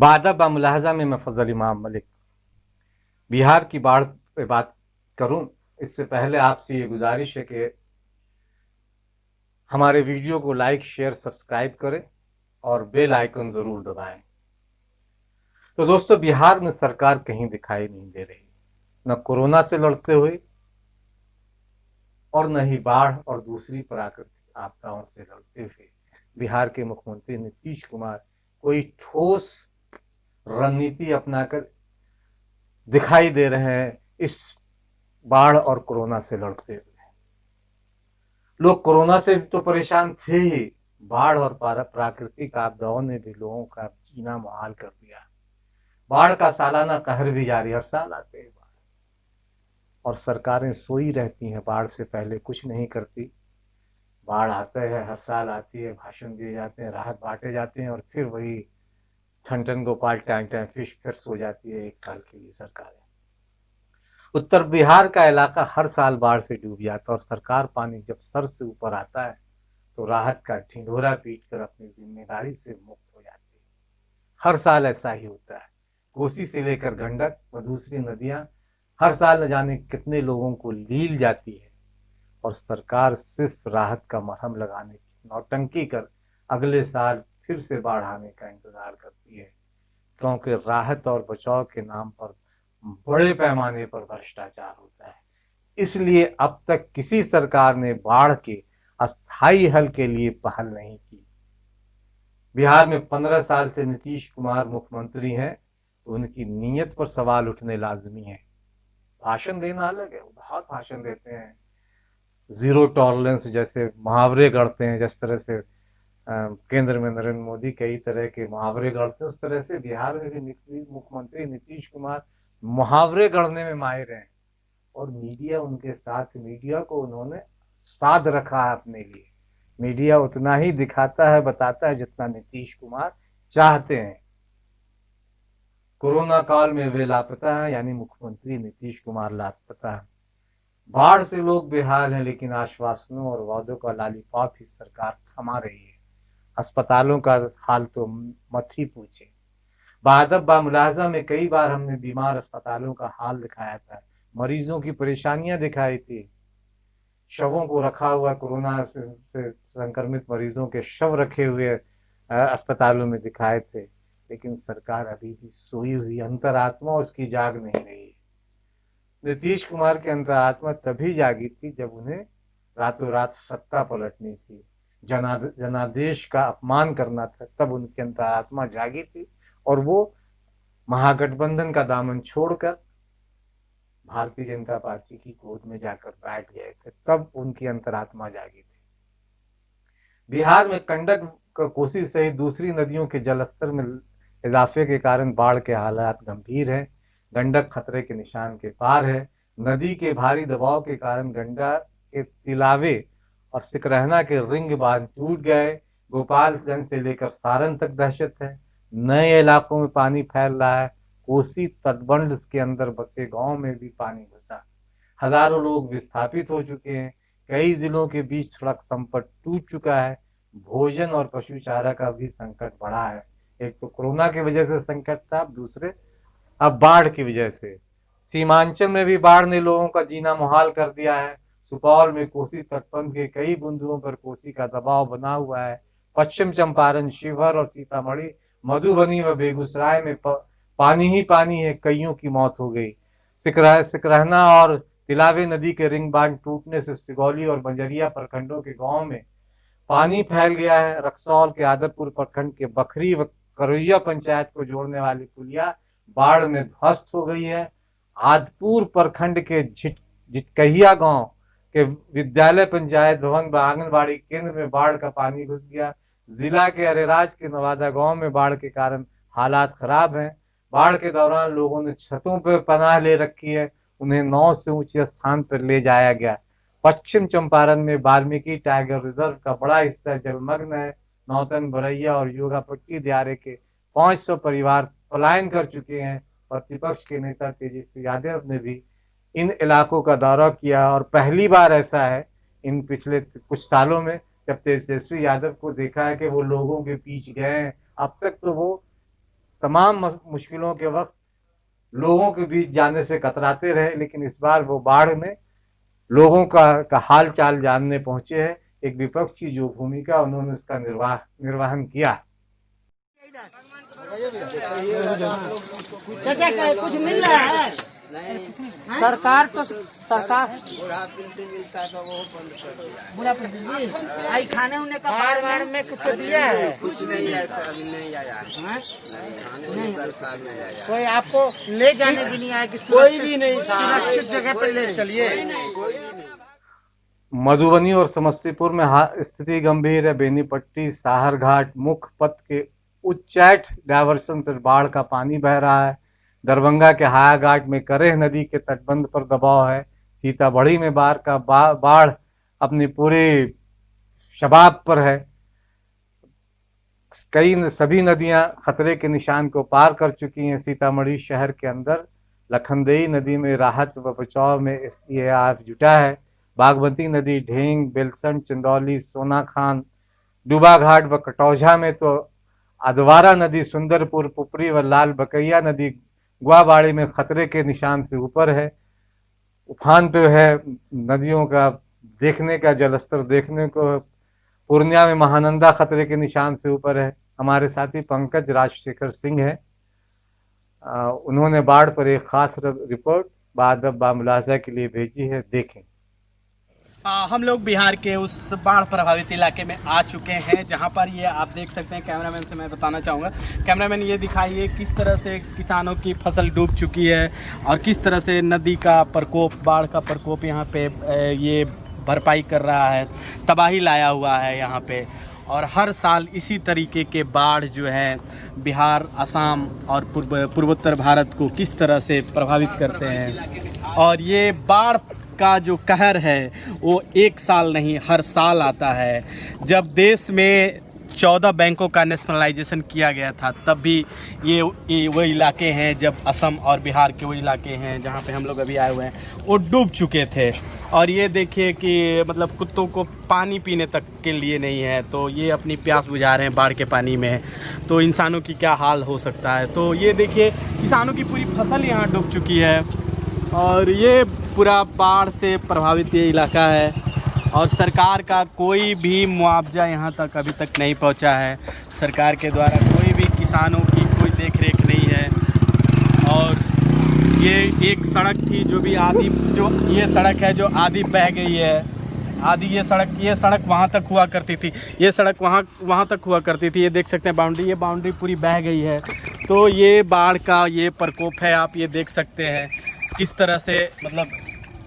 बादब बा मुलाहजा में मैं फजल इमाम मलिक बिहार की बाढ़ पे बात करूं। इससे पहले आपसे ये गुजारिश है कि हमारे वीडियो को लाइक शेयर सब्सक्राइब करें और बेल आइकन जरूर दबाएं। तो दोस्तों, बिहार में सरकार कहीं दिखाई नहीं दे रही, न कोरोना से लड़ते हुए और न ही बाढ़ और दूसरी प्राकृतिक आपदाओं से लड़ते हुए बिहार के मुख्यमंत्री नीतीश कुमार कोई ठोस रणनीति अपनाकर दिखाई दे रहे हैं इस बाढ़ और कोरोना से लड़ते हुए। लोग कोरोना से भी तो परेशान थे ही, बाढ़ और प्राकृतिक आपदाओं ने भी लोगों का जीना मुहाल कर दिया। बाढ़ का सालाना कहर भी जारी, हर साल आते हैं बाढ़ और सरकारें सोई रहती हैं, बाढ़ से पहले कुछ नहीं करती। बाढ़ आता है, हर साल आती है, भाषण दिए जाते हैं, राहत बांटे जाते हैं और फिर वही ठन ठन गोपाल टाइम टाइम फिश फिर सो जाती है 1 साल के लिए सरकारें। उत्तर बिहार का इलाका हर साल बाढ़ से डूब जाता है और सरकार पानी जब सर से ऊपर आता है तो राहत का ढिंढोरा पीट कर अपनी जिम्मेदारी से मुक्त हो जाती है। हर साल ऐसा ही होता है। कोसी से लेकर गंडक व दूसरी नदियां हर साल न जाने कितने लोगों को लील जाती है और सरकार सिर्फ राहत का मरहम लगाने की नौटंकी कर अगले साल फिर से बाढ़ आने का इंतजार करती है, क्योंकि राहत और बचाव के नाम पर बड़े पैमाने पर भ्रष्टाचार होता है। इसलिए अब तक किसी सरकार ने बाढ़ के अस्थायी हल के लिए पहल नहीं की। बिहार में 15 साल से नीतीश कुमार मुख्यमंत्री हैं तो उनकी नीयत पर सवाल उठने लाजमी है। भाषण देना अलग है, वो बहुत भाषण देते हैं, जीरो टॉलरेंस जैसे मुहावरे गढ़ते हैं, जिस तरह से केंद्र में नरेंद्र मोदी कई तरह के मुहावरे गढ़ते हैं, उस तरह से बिहार में भी मुख्यमंत्री नीतीश कुमार मुहावरे गढ़ने में माहिर हैं और मीडिया उनके साथ, मीडिया को उन्होंने साध रखा है अपने लिए। मीडिया उतना ही दिखाता है, बताता है जितना नीतीश कुमार चाहते हैं। कोरोना काल में वे लापता है, यानी मुख्यमंत्री नीतीश कुमार लापता है। बाढ़ से लोग बेहाल हैं, लेकिन आश्वासनों और वादों का लॉलीपॉप ही सरकार थमा रही है। अस्पतालों का हाल तो मत ही पूछे। बादब बा मुलाहजा में कई बार हमने बीमार अस्पतालों का हाल दिखाया था, मरीजों की परेशानियां दिखाई थी, शवों को रखा हुआ, कोरोना से संक्रमित मरीजों के शव रखे हुए अस्पतालों में दिखाए थे, लेकिन सरकार अभी भी सोई हुई, अंतरात्मा उसकी जाग नहीं रही। नीतीश कुमार की अंतरात्मा तभी जागी थी जब उन्हें रातों रात सत्ता पलटनी थी, जनादेश का अपमान करना था, तब उनकी अंतरात्मा जागी थी और वो महागठबंधन का दामन छोड़कर भारतीय जनता पार्टी की गोद में जाकर बैठ गए थे, तब उनकी अंतरात्मा जागी थी। बिहार में गंडक, कोसी सहित दूसरी नदियों के जलस्तर में इजाफे के कारण बाढ़ के हालात गंभीर हैं। गंडक खतरे के निशान के पार है। नदी के भारी दबाव के कारण गंडक के तिलावे और सिकरहना के रिंग बांध टूट गए। गोपालगंज से लेकर सारण तक दहशत है। नए इलाकों में पानी फैल रहा है। कोसी तटबंध के अंदर बसे गांव में भी पानी घुसा। हजारों लोग विस्थापित हो चुके हैं। कई जिलों के बीच सड़क संपर्क टूट चुका है। भोजन और पशु चारा का भी संकट बढ़ा है। एक तो कोरोना की वजह से संकट था, दूसरे अब बाढ़ की वजह से। सीमांचल में भी बाढ़ ने लोगों का जीना मुहाल कर दिया है। सुपौल में कोसी तटबंध के कई बिंदुओं पर कोसी का दबाव बना हुआ है। पश्चिम चंपारण, शिवहर और सीतामढ़ी, मधुबनी व बेगूसराय में पानी ही पानी है, कईयों की मौत हो गई। सिकरहना और तिलावे नदी के रिंग बांध टूटने से सिगौली और बंजरिया प्रखंडों के गांव में पानी फैल गया है। रक्सौल के आदरपुर प्रखंड के बखरी व करैया पंचायत को जोड़ने वाली पुलिया बाढ़ में ध्वस्त हो गई है। आदपुर प्रखंड के झिटकहिया गांव के विद्यालय, पंचायत भवन व आंगनबाड़ी केंद्र में बाढ़ का पानी घुस गया। जिला के अरेराज के नवादा गांव में बाढ़ के कारण हालात खराब हैं। बाढ़ के दौरान लोगों ने छतों पर पनाह ले रखी है, उन्हें 9 से ऊंचे स्थान पर ले जाया गया। पश्चिम चंपारण में वाल्मीकि टाइगर रिजर्व का बड़ा हिस्सा जलमग्न है। नौतन, बरैया और योगापट्टी दियारे के 500 परिवार पलायन कर चुके हैं। प्रतिपक्ष के नेता तेजस्वी यादव ने भी इन इलाकों का दौरा किया और पहली बार ऐसा है इन पिछले कुछ सालों में जब तेजस्वी यादव को देखा है कि वो लोगों के बीच गए हैं। अब तक तो वो तमाम मुश्किलों के वक्त लोगों के बीच जाने से कतराते रहे, लेकिन इस बार वो बाढ़ में लोगों का हाल चाल जानने पहुंचे हैं। एक विपक्ष की जो भूमिका उन्होंने उसका निर्वहन किया। कुछ मिल रहा है सरकार तो सरकार बूढ़ा पेंशन मिलता तो वो बंद कर दिया। बुरा पेंशन आई खाने उन्हें का बाढ़ में कुछ दिया है? कुछ नहीं आया, अभी नहीं आया। खाने में सरकार नहीं आया। कोई आपको ले जाने भी नहीं आया? कोई भी नहीं था। सुरक्षित जगह पे ले चलिए। मधुबनी और समस्तीपुर में स्थिति गंभीर है। बेनीपट्टी साहरघाट मुख्य पथ के उच्चैठ डायवर्सन पर बाढ़ का पानी बह रहा है। दरभंगा के हायाघाट में करेह नदी के तटबंध पर दबाव है। सीतामढ़ी में बाढ़ अपनी पूरे शबाब पर है। सभी नदियां खतरे के निशान को पार कर चुकी हैं। सीतामढ़ी शहर के अंदर लखनदेई नदी में राहत व बचाव में SDAR जुटा है। बागमती नदी, ढेंग, बेलसंड, चंदौली, सोनाखान, डूबा घाट व कटौझा में तो अधवारा नदी, सुंदरपुर, पुपरी व लाल बकैया नदी गुआबाड़ी में खतरे के निशान से ऊपर है। उफान पे है नदियों का देखने का जलस्तर देखने को। पूर्णिया में महानंदा खतरे के निशान से ऊपर है। हमारे साथी पंकज राजशेखर सिंह है, उन्होंने बाढ़ पर एक खास रिपोर्ट बामुलाजा के लिए भेजी है, देखें। हम लोग बिहार के उस बाढ़ प्रभावित इलाके में आ चुके हैं जहां पर ये आप देख सकते हैं। कैमरामैन से मैं बताना चाहूँगा, कैमरामैन ये दिखाइए किस तरह से किसानों की फसल डूब चुकी है और किस तरह से नदी का प्रकोप, बाढ़ का प्रकोप यहाँ पे ये भरपाई कर रहा है, तबाही लाया हुआ है यहाँ पे। और हर साल इसी तरीके के बाढ़ जो है बिहार, असम और पूर्वोत्तर भारत को किस तरह से प्रभावित करते हैं। और ये बाढ़ का जो कहर है वो एक साल नहीं हर साल आता है। जब देश में 14 बैंकों का नेशनलाइजेशन किया गया था तब भी ये वो इलाके हैं, जब असम और बिहार के वो इलाके हैं जहाँ पे हम लोग अभी आए हुए हैं, वो डूब चुके थे। और ये देखिए कि मतलब कुत्तों को पानी पीने तक के लिए नहीं है, तो ये अपनी प्यास बुझा रहे हैं बाढ़ के पानी में, तो इंसानों की क्या हाल हो सकता है। तो ये देखिए किसानों की पूरी फसल यहाँ डूब चुकी है और ये पूरा बाढ़ से प्रभावित ये इलाका है और सरकार का कोई भी मुआवजा यहाँ तक अभी तक नहीं पहुँचा है। सरकार के द्वारा कोई भी किसानों की कोई देखरेख नहीं है। और ये एक सड़क थी जो ये सड़क है जो आधी बह गई है। आधी ये सड़क वहाँ तक हुआ करती थी, ये सड़क वहाँ तक हुआ करती थी। ये देख सकते हैं बाउंड्री, ये बाउंड्री पूरी बह गई है। तो ये बाढ़ का ये प्रकोप है, आप ये देख सकते हैं किस तरह से मतलब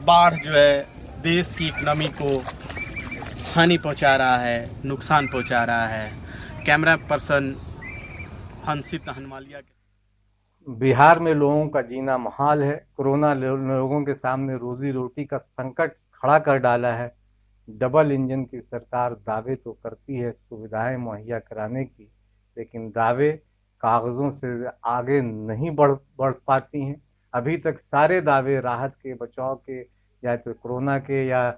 बाढ़ जो है देश की इकनॉमी को हानि पहुंचा रहा है, नुकसान पहुंचा रहा है। Camera person Hansit Hanmaliya. बिहार में लोगों का जीना मुहाल है। कोरोना लोगों के सामने रोजी रोटी का संकट खड़ा कर डाला है। डबल इंजन की सरकार दावे तो करती है सुविधाएं मुहैया कराने की, लेकिन दावे कागजों से आगे नहीं बढ़ पाती हैं। अभी तक सारे दावे राहत के, बचाव के, या तो कोरोना के या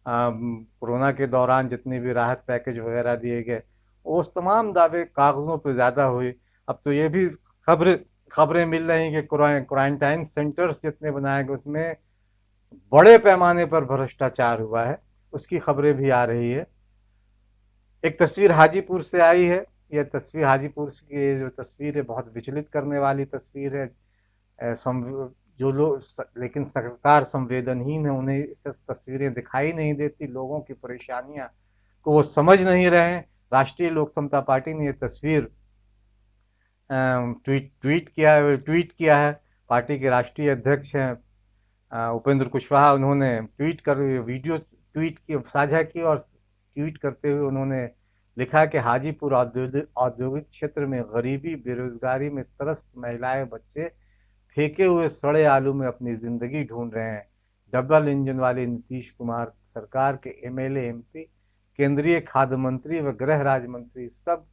कोरोना के दौरान जितने भी राहत पैकेज वगैरह दिए गए, उस तमाम दावे कागजों पर ज़्यादा हुए। अब तो ये भी खबरें मिल रही हैं कि क्वारंटाइन सेंटर्स जितने बनाए गए उसमें बड़े पैमाने पर भ्रष्टाचार हुआ है, उसकी खबरें भी आ रही है। एक तस्वीर हाजीपुर से आई है। यह तस्वीर हाजीपुर की जो तस्वीर है बहुत विचलित करने वाली तस्वीर है। जो लोग, लेकिन सरकार संवेदनहीन है, उन्हें सब तस्वीरें दिखाई नहीं देती। लोगों की परेशानियां को वो समझ नहीं रहे हैं। राष्ट्रीय लोक समता पार्टी ने ये तस्वीर ट्वीट किया है। पार्टी के राष्ट्रीय अध्यक्ष हैं उपेंद्र कुशवाहा, उन्होंने वीडियो साझा की और ट्वीट करते हुए उन्होंने लिखा कि हाजीपुर औद्योगिक क्षेत्र में गरीबी, बेरोजगारी में त्रस्त महिलाएं, बच्चे फेंके हुए सड़े आलू में अपनी जिंदगी ढूंढ रहे हैं। डबल इंजन वाले नीतीश कुमार सरकार के MLA, MP, केंद्रीय खाद्य मंत्री व गृह राज्य मंत्री सब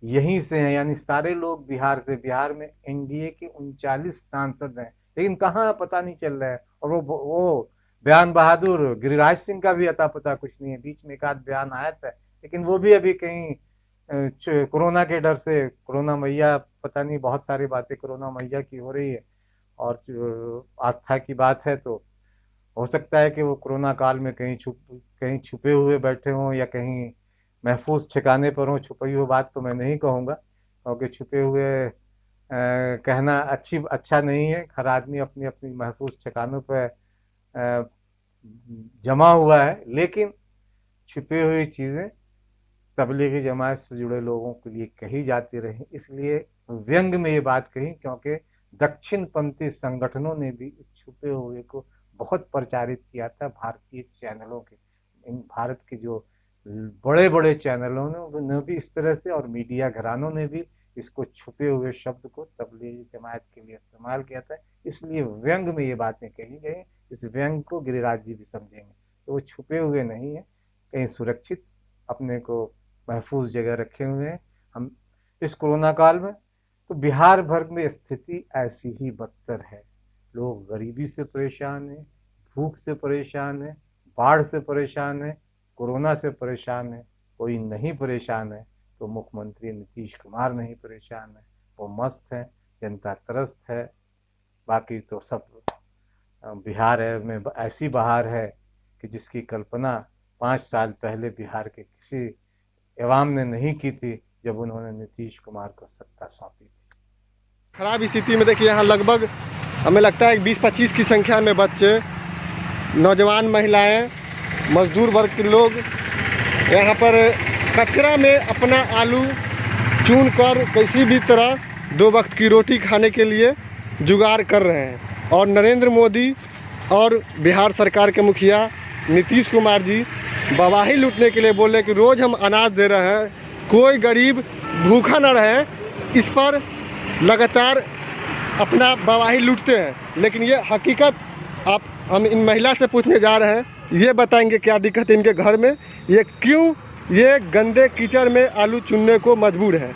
यहीं से हैं, यानी सारे लोग बिहार से। बिहार में NDA के 39 सांसद हैं, लेकिन कहाँ पता नहीं चल रहा है। और वो बयान बहादुर गिरिराज सिंह का भी अता पता कुछ नहीं है। बीच में एक आध बयान आया था, लेकिन वो भी अभी कहीं कोरोना के डर से, कोरोना मैया पता नहीं बहुत सारी बातें कोरोना मैया की हो रही है, और जो आस्था की बात है तो हो सकता है कि वो कोरोना काल में कहीं छुपे हुए बैठे हों या कहीं महफूज ठिकाने पर हों। छुपी हुई बात तो मैं नहीं कहूँगा, क्योंकि छुपे हुए कहना अच्छा नहीं है। हर आदमी अपनी अपनी महफूज ठिकानों पर जमा हुआ है, लेकिन छुपी हुई चीज़ें तबलीगी जमात से जुड़े लोगों के लिए कही जाती रही, इसलिए व्यंग में ये बात कही, क्योंकि दक्षिणपंथी संगठनों ने भी इस छुपे हुए को बहुत प्रचारित किया था। भारतीय चैनलों के, इन भारत के जो बड़े बड़े चैनलों ने भी इस तरह से, और मीडिया घरानों ने भी इसको छुपे हुए शब्द को तबलीगी जमात के लिए इस्तेमाल किया था, इसलिए व्यंग में ये बातें कही गई। इस व्यंग को गिरिराज जी भी समझेंगे, तो वो छुपे हुए नहीं है, कहीं सुरक्षित अपने को महफूज जगह रखे हुए हैं। हम इस कोरोना काल में तो बिहार भर में स्थिति ऐसी ही बदतर है। लोग गरीबी से परेशान हैं, भूख से परेशान है, बाढ़ से परेशान है, कोरोना से परेशान है। कोई नहीं परेशान है तो मुख्यमंत्री नीतीश कुमार नहीं परेशान है, वो मस्त है, जनता त्रस्त है। बाकी तो सब बिहार में ऐसी बहार है कि जिसकी कल्पना 5 साल पहले बिहार के किसी एवाम ने नहीं की थी, जब उन्होंने नीतीश कुमार को सत्ता सौंपी थी। खराब स्थिति में देखिए, यहाँ लगभग हमें लगता है 20-25 की संख्या में बच्चे, नौजवान महिलाएं, मजदूर वर्ग के लोग यहाँ पर कचरा में अपना आलू चुन कर किसी भी तरह 2 वक्त की रोटी खाने के लिए जुगाड़ कर रहे हैं। और नरेंद्र मोदी और बिहार सरकार के मुखिया नीतीश कुमार जी बवाही लूटने के लिए बोले कि रोज़ हम अनाज दे रहे हैं, कोई गरीब भूखा न रहे, इस पर लगातार अपना बवाही लूटते हैं। लेकिन ये हकीकत हम इन महिला से पूछने जा रहे हैं, ये बताएंगे क्या दिक्कत है इनके घर में, ये क्यों ये गंदे कीचड़ में आलू चुनने को मजबूर है।